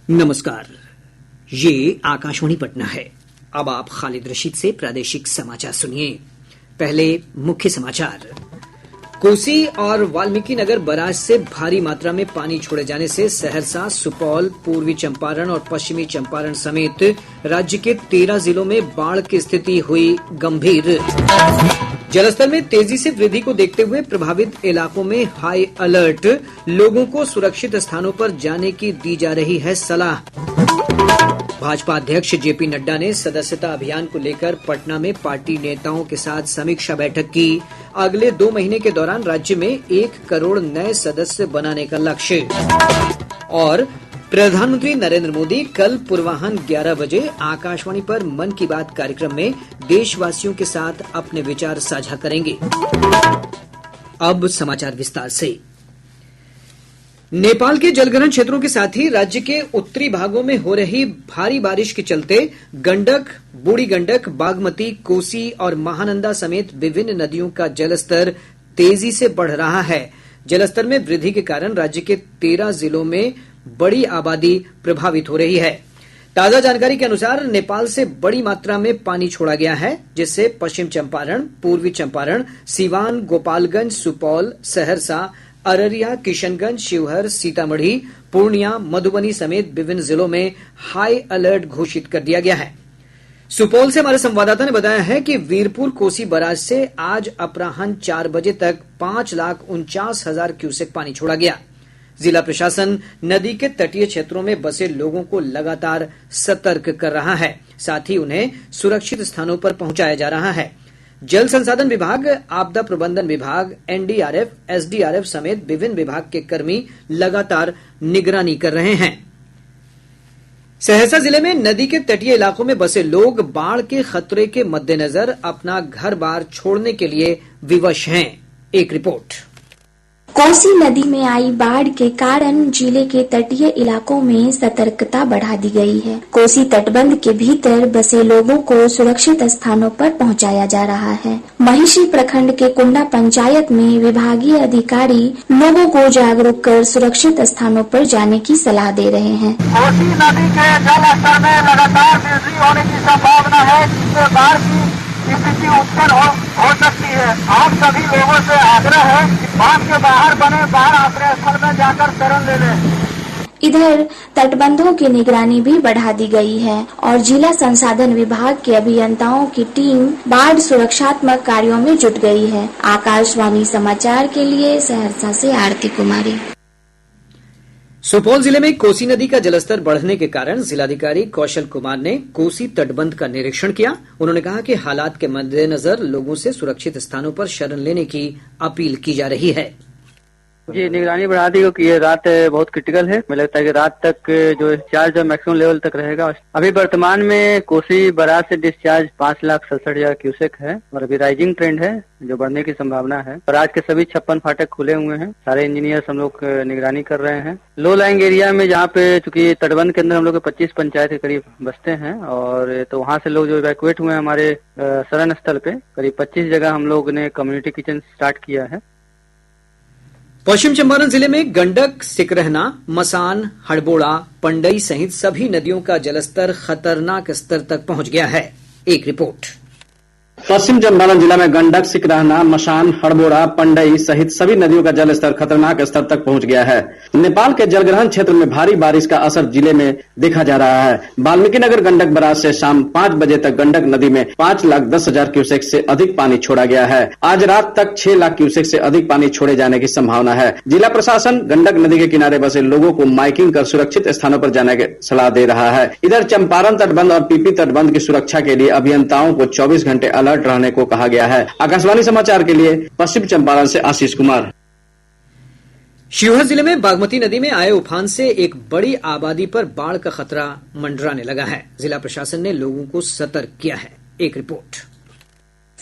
नमस्कार, ये आकाशवाणी पटना है। अब आप खालिद रशीद से प्रादेशिक समाचार सुनिए। पहले मुख्य समाचार। कोसी और वाल्मीकि नगर बराज से भारी मात्रा में पानी छोड़े जाने से सहरसा, सुपौल, पूर्वी चंपारण और पश्चिमी चंपारण समेत राज्य के 13 जिलों में बाढ़ की स्थिति हुई गंभीर। जलस्तर में तेजी से वृद्धि को देखते हुए प्रभावित इलाकों में हाई अलर्ट, लोगों को सुरक्षित स्थानों पर जाने की दी जा रही है सलाह। भाजपा अध्यक्ष जेपी नड्डा ने सदस्यता अभियान को लेकर पटना में पार्टी नेताओं के साथ समीक्षा बैठक की। अगले 2 महीने के दौरान राज्य में 1 करोड़ नए सदस्य बनाने का लक्ष्य। और प्रधानमंत्री नरेंद्र मोदी कल पूर्वाह्न 11 बजे आकाशवाणी पर मन की बात कार्यक्रम में देशवासियों के साथ अपने विचार साझा करेंगे। अब समाचार विस्तार से। नेपाल के जलग्रहण क्षेत्रों के साथ ही राज्य के उत्तरी भागों में हो रही भारी बारिश के चलते गंडक, बूढ़ी गंडक, बागमती, कोसी और महानंदा समेत विभिन्न नदियों का जलस्तर तेजी से बढ़ रहा है। जलस्तर में वृद्धि के कारण राज्य के 13 जिलों में बड़ी आबादी प्रभावित हो रही है। ताजा जानकारी के अनुसार नेपाल से बड़ी मात्रा में पानी छोड़ा गया है, जिससे पश्चिम चंपारण, पूर्वी चंपारण, सिवान, गोपालगंज, सुपौल, सहरसा, अररिया, किशनगंज, शिवहर, सीतामढ़ी, पूर्णिया, मधुबनी समेत विभिन्न जिलों में हाई अलर्ट घोषित कर दिया गया है। सुपौल से हमारे संवाददाता ने बताया है कि वीरपुर कोसी बराज से आज अपराह्न 4 बजे तक 5,49,000 क्यूसेक पानी छोड़ा गया। जिला प्रशासन नदी के तटीय क्षेत्रों में बसे लोगों को लगातार सतर्क कर रहा है, साथ ही उन्हें सुरक्षित स्थानों पर पहुंचाया जा रहा है। जल संसाधन विभाग, आपदा प्रबंधन विभाग, एनडीआरएफ, एसडीआरएफ समेत विभिन्न विभाग के कर्मी लगातार निगरानी कर रहे हैं। सहरसा जिले में नदी के तटीय इलाकों में बसे लोग बाढ़ के खतरे के मद्देनजर अपना घर-बार छोड़ने के लिए विवश हैं। एक रिपोर्ट। कोसी नदी में आई बाढ़ के कारण जिले के तटीय इलाकों में सतर्कता बढ़ा दी गई है। कोसी तटबंध के भीतर बसे लोगों को सुरक्षित स्थानों पर पहुंचाया जा रहा है। महिषी प्रखंड के कुंडा पंचायत में विभागीय अधिकारी लोगों को जागरूक कर सुरक्षित स्थानों पर जाने की सलाह दे रहे हैं। कोसी नदी के जल स्तर में लगातार वृद्धि होने की संभावना है, जिससे बाढ़ की स्थिति उत्पन्न हो सकती है। आप सभी लोगों से आग्रह है कि बांध के बाहर बने बाढ़ आश्रय स्थल में जाकर शरण ले लें। इधर तटबंधों की निगरानी भी बढ़ा दी गई है और जिला संसाधन विभाग के अभियंताओं की टीम बाढ़ सुरक्षात्मक कार्यों में जुट गई है। आकाशवाणी समाचार के लिए सहरसा से आरती कुमारी। सुपौल जिले में कोसी नदी का जलस्तर बढ़ने के कारण जिलाधिकारी कौशल कुमार ने कोसी तटबंध का निरीक्षण किया। उन्होंने कहा कि हालात के मद्देनजर लोगों से सुरक्षित स्थानों पर शरण लेने की अपील की जा रही है। जी, निगरानी बढ़ा दी क्योंकि ये रात बहुत क्रिटिकल है। मुझे लगता है कि रात तक जो डिस्चार्ज मैक्सिमम लेवल तक रहेगा। अभी वर्तमान में कोसी बराज से डिस्चार्ज 5,67,000 क्यूसेक है और अभी राइजिंग ट्रेंड है, जो बढ़ने की संभावना है। और आज के सभी 56 फाटक खुले हुए हैं। सारे इंजीनियर्स हम लोग निगरानी कर रहे हैं। लो लाइंग एरिया में जहाँ पे चूंकि तटबंध के अंदर हम लोग 25 पंचायत के करीब बसते हैं और तो वहाँ से लोग जो इवैक्यूएट हुए हैं हमारे शरण स्थल पे करीब 25 जगह हम लोग ने कम्युनिटी किचन स्टार्ट किया है। पश्चिम चंपारण जिले में गंडक, सिकरहना, मसान, हड़बोड़ा, पंडई सहित सभी नदियों का जलस्तर खतरनाक स्तर तक पहुंच गया है। एक रिपोर्ट। पश्चिम चंपारण जिला में गंडक, सिकरहना, मसान, हड़बोड़ा, पंडई सहित सभी नदियों का जलस्तर खतरनाक स्तर तक पहुंच गया है। नेपाल के जलग्रहण क्षेत्र में भारी बारिश का असर जिले में देखा जा रहा है। वाल्मीकि नगर गंडक बराज से शाम 5 बजे तक गंडक नदी में 5,10,000 क्यूसेक से अधिक पानी छोड़ा गया है। आज रात तक 6 लाख क्यूसेक से अधिक पानी छोड़े जाने की संभावना है। जिला प्रशासन गंडक नदी के किनारे बसे लोगों को माइकिंग कर सुरक्षित स्थानों पर जाने की सलाह दे रहा है। इधर चंपारण तटबंध और पीपी तटबंध की सुरक्षा के लिए अभियंताओं को 24 घंटे अलर्ट रहने को कहा गया है। आकाशवाणी समाचार के लिए पश्चिम चंपारण से आशीष कुमार। शिवहर जिले में बागमती नदी में आए उफान से एक बड़ी आबादी पर बाढ़ का खतरा मंडराने लगा है। जिला प्रशासन ने लोगों को सतर्क किया है। एक रिपोर्ट।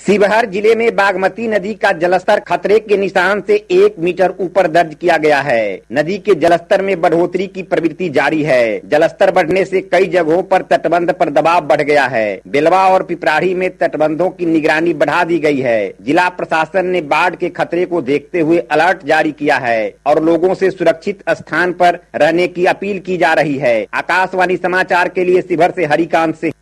शिवहर जिले में बागमती नदी का जलस्तर खतरे के निशान से 1 मीटर ऊपर दर्ज किया गया है। नदी के जलस्तर में बढ़ोतरी की प्रवृत्ति जारी है। जलस्तर बढ़ने से कई जगहों पर तटबंध पर दबाव बढ़ गया है। बेलवा और पिपराही में तटबंधों की निगरानी बढ़ा दी गई है। जिला प्रशासन ने बाढ़ के खतरे को देखते हुए अलर्ट जारी किया है और लोगों से सुरक्षित स्थान पर रहने की अपील की जा रही है। आकाशवाणी समाचार के लिए शिवहर से हरिकांत सिंह।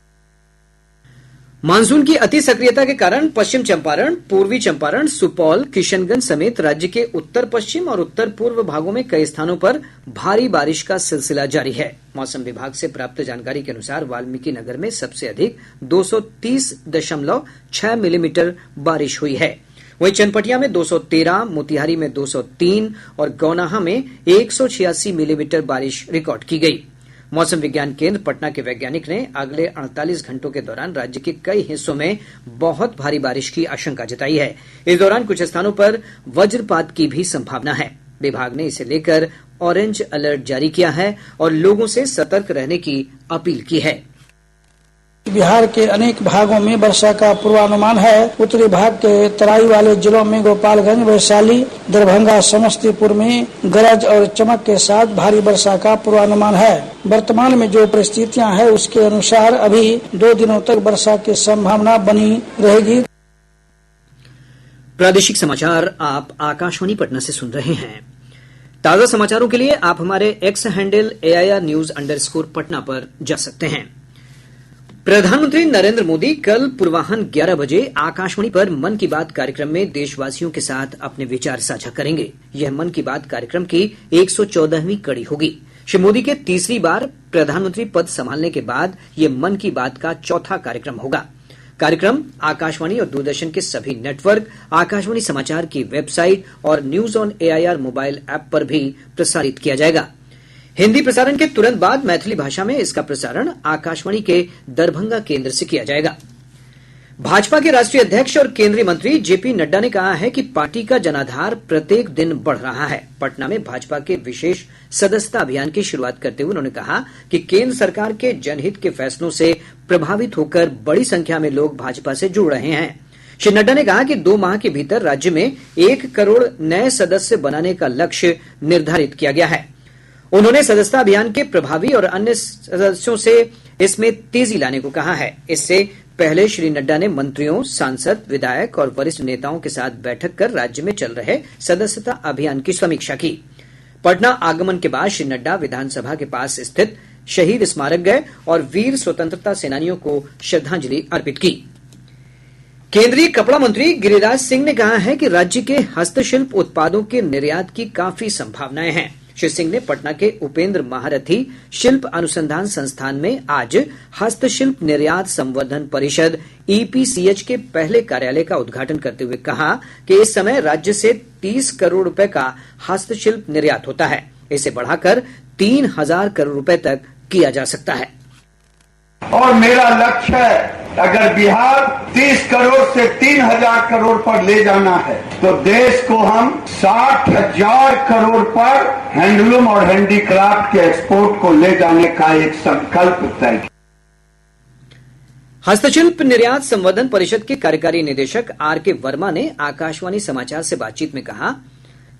मानसून की अति सक्रियता के कारण पश्चिम चंपारण, पूर्वी चंपारण, सुपौल, किशनगंज समेत राज्य के उत्तर पश्चिम और उत्तर पूर्व भागों में कई स्थानों पर भारी बारिश का सिलसिला जारी है। मौसम विभाग से प्राप्त जानकारी के अनुसार वाल्मीकि नगर में सबसे अधिक 230.6 मिलीमीटर बारिश हुई है। वहीं चनपटिया में 213, मोतिहारी में 203 और गौनाहा में 186 मिलीमीटर बारिश रिकॉर्ड की गई। मौसम विज्ञान केंद्र पटना के वैज्ञानिक ने अगले 48 घंटों के दौरान राज्य के कई हिस्सों में बहुत भारी बारिश की आशंका जताई है। इस दौरान कुछ स्थानों पर वज्रपात की भी संभावना है। विभाग ने इसे लेकर ऑरेंज अलर्ट जारी किया है और लोगों से सतर्क रहने की अपील की है। बिहार के अनेक भागों में वर्षा का पूर्वानुमान है। उत्तरी भाग के तराई वाले जिलों में गोपालगंज, वैशाली, दरभंगा, समस्तीपुर में गरज और चमक के साथ भारी वर्षा का पूर्वानुमान है। वर्तमान में जो परिस्थितियां हैं उसके अनुसार अभी 2 दिनों तक वर्षा की संभावना बनी रहेगी। प्रादेशिक समाचार आप आकाशवाणी पटना से सुन रहे हैं। ताजा समाचारों के लिए आप हमारे एक्स हैंडल AIR_News_ पटना पर जा सकते हैं। प्रधानमंत्री नरेंद्र मोदी कल पूर्वाह्न 11 बजे आकाशवाणी पर मन की बात कार्यक्रम में देशवासियों के साथ अपने विचार साझा करेंगे। यह मन की बात कार्यक्रम की 114वीं कड़ी होगी। श्री मोदी के तीसरी बार प्रधानमंत्री पद संभालने के बाद यह मन की बात का चौथा कार्यक्रम होगा। कार्यक्रम आकाशवाणी और दूरदर्शन के सभी नेटवर्क, आकाशवाणी समाचार की वेबसाइट और news on AIR mobile app पर भी प्रसारित किया जाएगा। हिंदी प्रसारण के तुरंत बाद मैथिली भाषा में इसका प्रसारण आकाशवाणी के दरभंगा केंद्र से किया जाएगा। भाजपा के राष्ट्रीय अध्यक्ष और केंद्रीय मंत्री JP नड्डा ने कहा है कि पार्टी का जनाधार प्रत्येक दिन बढ़ रहा है। पटना में भाजपा के विशेष सदस्यता अभियान की शुरुआत करते हुए उन्होंने कहा कि केंद्र सरकार के जनहित के फैसलों से प्रभावित होकर बड़ी संख्या में लोग भाजपा से जुड़ रहे हैं। श्री नड्डा ने कहा कि 2 माह के भीतर राज्य में 1 करोड़ नए सदस्य बनाने का लक्ष्य निर्धारित किया गया है। उन्होंने सदस्यता अभियान के प्रभावी और अन्य सदस्यों से इसमें तेजी लाने को कहा है। इससे पहले श्री नड्डा ने मंत्रियों, सांसद, विधायक और वरिष्ठ नेताओं के साथ बैठक कर राज्य में चल रहे सदस्यता अभियान की समीक्षा की। पटना आगमन के बाद श्री नड्डा विधानसभा के पास स्थित शहीद स्मारक गए और वीर स्वतंत्रता सेनानियों को श्रद्धांजलि अर्पित की। केंद्रीय कपड़ा मंत्री गिरिराज सिंह ने कहा है कि राज्य के हस्तशिल्प उत्पादों के निर्यात की काफी संभावनाएं हैं। श्री सिंह ने पटना के उपेंद्र महारथी शिल्प अनुसंधान संस्थान में आज हस्तशिल्प निर्यात संवर्धन परिषद EPCH के पहले कार्यालय का उद्घाटन करते हुए कहा कि इस समय राज्य से 30 करोड़ रुपए का हस्तशिल्प निर्यात होता है। इसे बढ़ाकर 3000 करोड़ रुपए तक किया जा सकता है। और मेरा लक्ष्य है अगर बिहार 30 करोड़ से 3000 करोड़ पर ले जाना है तो देश को हम 60,000 करोड़ पर हैंडलूम और हैंडीक्राफ्ट के एक्सपोर्ट को ले जाने का एक संकल्प तय। हस्तशिल्प निर्यात संवर्धन परिषद के कार्यकारी निदेशक RK वर्मा ने आकाशवाणी समाचार से बातचीत में कहा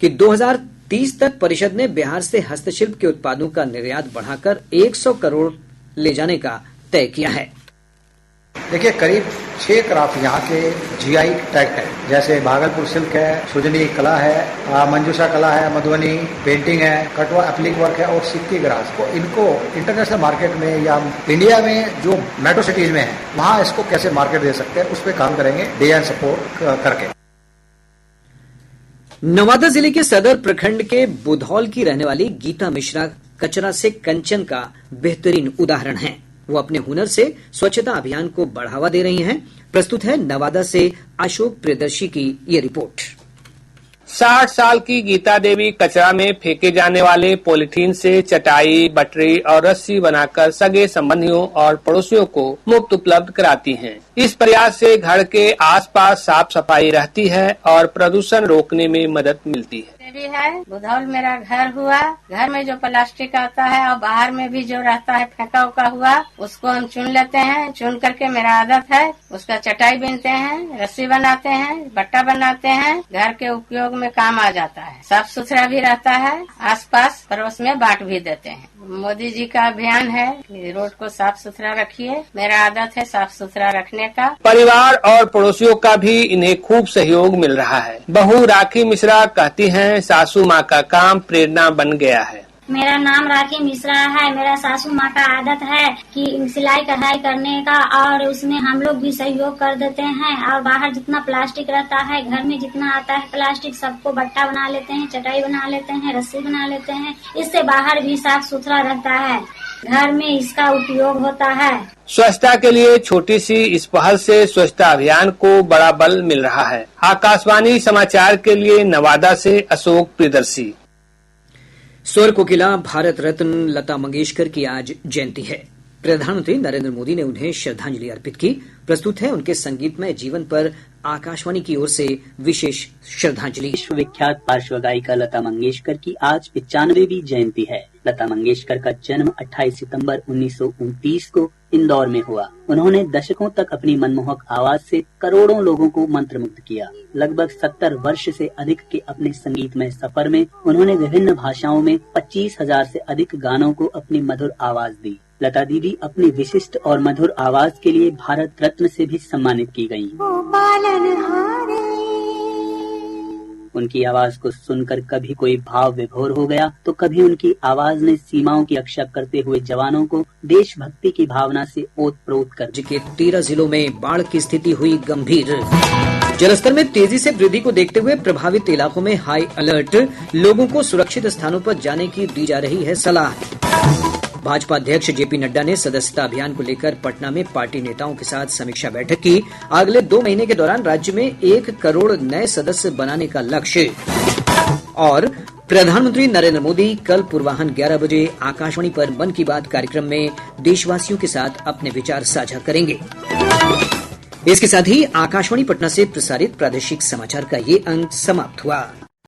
कि 2030 तक परिषद ने बिहार से हस्तशिल्प के उत्पादों का निर्यात बढ़ाकर 100 करोड़ ले जाने का तय किया है। देखिए, करीब 6 क्राफ्ट यहाँ के GI टैग है, जैसे भागलपुर सिल्क है, सुजनी कला है, मंजूषा कला है, मधुबनी पेंटिंग है, कटवा एप्लिक वर्क है और सिक्की ग्रास को इनको इंटरनेशनल मार्केट में या इंडिया में जो मेट्रो सिटीज में है वहाँ इसको कैसे मार्केट दे सकते हैं उस पर काम करेंगे DI सपोर्ट करके। नवादा जिले के सदर प्रखंड के बुधौल की रहने वाली गीता मिश्रा कचरा से कंचन का बेहतरीन उदाहरण है। वो अपने हुनर से स्वच्छता अभियान को बढ़ावा दे रही हैं। प्रस्तुत है नवादा से अशोक प्रियदर्शी की ये रिपोर्ट। 60 साल की गीता देवी कचरा में फेंके जाने वाले पॉलिथीन से चटाई, बटरी और रस्सी बनाकर सगे संबंधियों और पड़ोसियों को मुफ्त उपलब्ध कराती हैं। इस प्रयास से घर के आसपास साफ सफाई रहती है और प्रदूषण रोकने में मदद मिलती है। भी है। बुधौल मेरा घर हुआ। घर में जो प्लास्टिक आता है और बाहर में भी जो रहता है फेंका उका हुआ, उसको हम चुन लेते हैं। चुन करके मेरा आदत है, उसका चटाई बुनते हैं, रस्सी बनाते हैं, बट्टा बनाते हैं। घर के उपयोग में काम आ जाता है। साफ सुथरा भी रहता है। आसपास पड़ोस में बांट भी देते हैं। मोदी जी का अभियान है कि रोड को साफ सुथरा रखिए। मेरा आदत है साफ सुथरा रखने का। परिवार और पड़ोसियों का भी इन्हें खूब सहयोग मिल रहा है। बहू राखी मिश्रा कहती हैं, सासू माँ का काम प्रेरणा बन गया है। मेरा नाम राखी मिश्रा है। मेरा सासू माँ का आदत है कि सिलाई कढ़ाई करने का, और उसमें हम लोग भी सहयोग कर देते हैं। और बाहर जितना प्लास्टिक रहता है, घर में जितना आता है प्लास्टिक, सबको बट्टा बना लेते हैं, चटाई बना लेते हैं, रस्सी बना लेते हैं। इससे बाहर भी साफ सुथरा रहता है। घर में इसका उपयोग होता है। स्वच्छता के लिए छोटी सी इस पहल से स्वच्छता अभियान को बड़ा बल मिल रहा है। आकाशवाणी समाचार के लिए नवादा से अशोक प्रियदर्शी। स्वर कोकिला भारत रत्न लता मंगेशकर की आज जयंती है। प्रधानमंत्री नरेंद्र मोदी ने उन्हें श्रद्धांजलि अर्पित की। प्रस्तुत है उनके संगीतमय जीवन पर आकाशवाणी की ओर से विशेष श्रद्धांजलि। विश्वविख्यात पार्श्व गायिका लता मंगेशकर की आज 95वीं जयंती है। लता मंगेशकर का जन्म 28 सितंबर 1929 को इंदौर में हुआ। उन्होंने दशकों तक अपनी मनमोहक आवाज से करोड़ों लोगों को मंत्रमुग्ध किया। लगभग 70 वर्ष से अधिक के अपने संगीतमय सफर में उन्होंने विभिन्न भाषाओं में 25,000 से अधिक गानों को अपनी मधुर आवाज दी। लता दीदी अपनी विशिष्ट और मधुर आवाज के लिए भारत रत्न से भी सम्मानित की गयी। उनकी आवाज को सुनकर कभी कोई भाव विभोर हो गया, तो कभी उनकी आवाज ने सीमाओं की रक्षा करते हुए जवानों को देशभक्ति की भावना से ओतप्रोत कर। राज्य के 13 जिलों में बाढ़ की स्थिति हुई गंभीर। जलस्तर में तेजी से वृद्धि को देखते हुए प्रभावित इलाकों में हाई अलर्ट। लोगों को सुरक्षित स्थानों पर जाने की दी जा रही है सलाह। भाजपा अध्यक्ष जेपी नड्डा ने सदस्यता अभियान को लेकर पटना में पार्टी नेताओं के साथ समीक्षा बैठक की। अगले 2 महीने के दौरान राज्य में 1 करोड़ नए सदस्य बनाने का लक्ष्य। और प्रधानमंत्री नरेंद्र मोदी कल पूर्वाह्न 11 बजे आकाशवाणी पर मन की बात कार्यक्रम में देशवासियों के साथ अपने विचार साझा करेंगे। इसके साथ ही आकाशवाणी पटना से प्रसारित प्रादेशिक समाचार का ये अंक समाप्त हुआ।